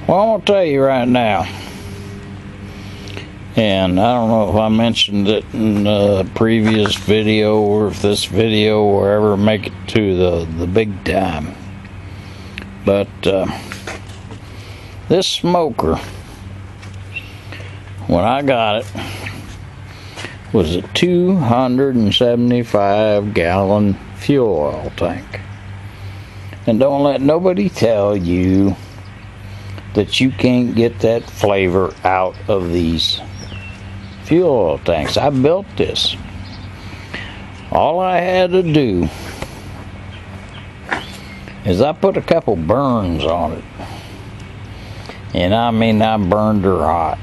Well, I'm gonna tell you right now, and I don't know if I mentioned it in the previous video or if this video will ever make it to the big time, but this smoker, when I got it, was a 275 gallon fuel oil tank. And don't let nobody tell you that you can't get that flavor out of these fuel oil tanks. I built this. All I had to do is I put a couple burns on it. And I mean, I burned her hot.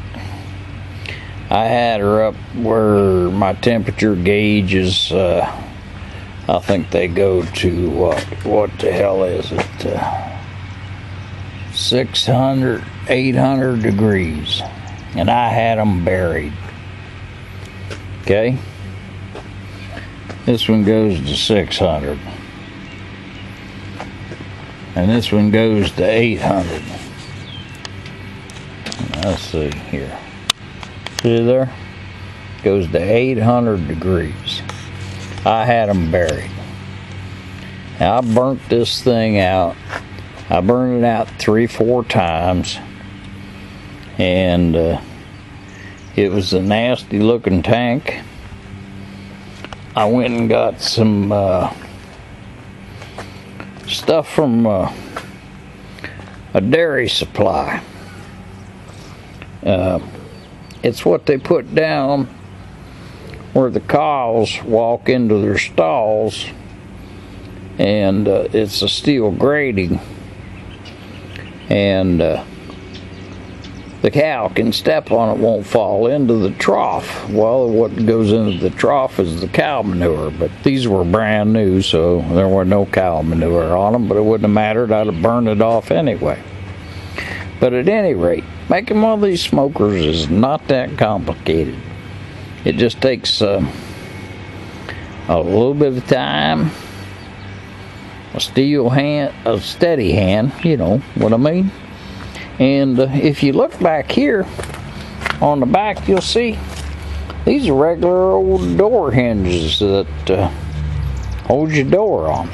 I had her up where my temperature gauge is, I think they go to, what the hell is it? 600, 800 degrees. And I had them buried. Okay? This one goes to 600. And this one goes to 800. Let's see here. See there? Goes to 800 degrees. I had them buried. Now, I burnt this thing out. I burned it out 3-4 times. And it was a nasty looking tank. I went and got some stuff from a dairy supply. It's what they put down where the cows walk into their stalls, and it's a steel grating, and the cow can step on it, won't fall into the trough. Well, what goes into the trough is the cow manure, but these were brand new, so there were no cow manure on them, but it wouldn't have mattered. I'd have burned it off anyway. But at any rate, making one of these smokers is not that complicated. It just takes a little bit of time, a steady hand, you know what I mean. And if you look back here on the back, you'll see these are regular old door hinges that hold your door on.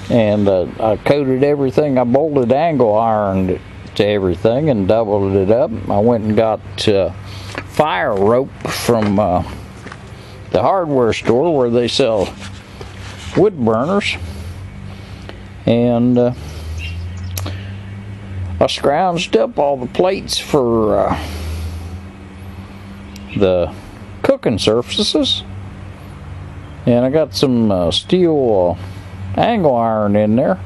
And I coated everything. I bolted angle ironed it to everything and doubled it up. I went and got fire rope from the hardware store where they sell wood burners, and I scrounged up all the plates for the cooking surfaces, and I got some steel angle iron in there,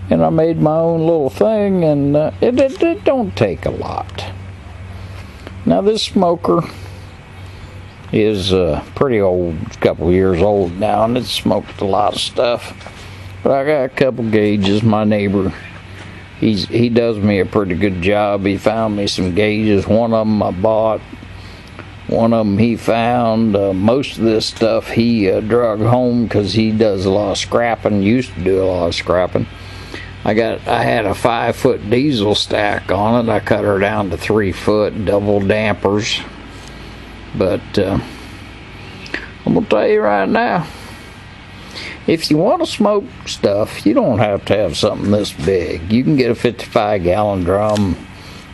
and I made my own little thing, and it don't take a lot. Now this smoker is pretty old, a couple years old now, and it's smoked a lot of stuff, but I got a couple gauges. My neighbor, he does me a pretty good job. He found me some gauges. One of them I bought, one of them he found. Most of this stuff he drug home because he does a lot of scrapping, used to do a lot of scrapping. I had a 5-foot diesel stack on it. I cut her down to 3-foot, double dampers. But I'm gonna tell you right now, if you want to smoke stuff, you don't have to have something this big. You can get a 55-gallon drum,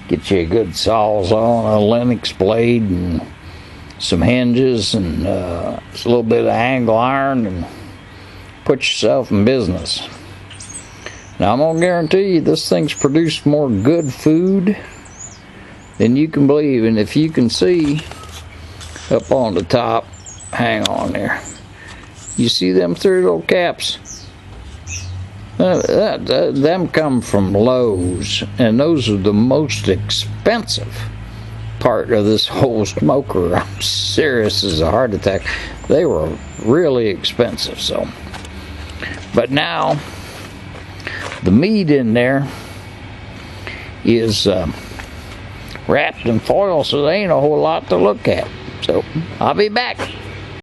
get you a good sawzall, a Lennox blade, and some hinges, and a little bit of angle iron, and put yourself in business. Now, I'm gonna guarantee you this thing's produced more good food than you can believe. And if you can see up on the top, hang on there, you see them 3 little caps? Them come from Lowe's, and those are the most expensive part of this whole smoker. I'm serious as a heart attack. They were really expensive. So, but now the meat in there is wrapped in foil, so there ain't a whole lot to look at. So I'll be back.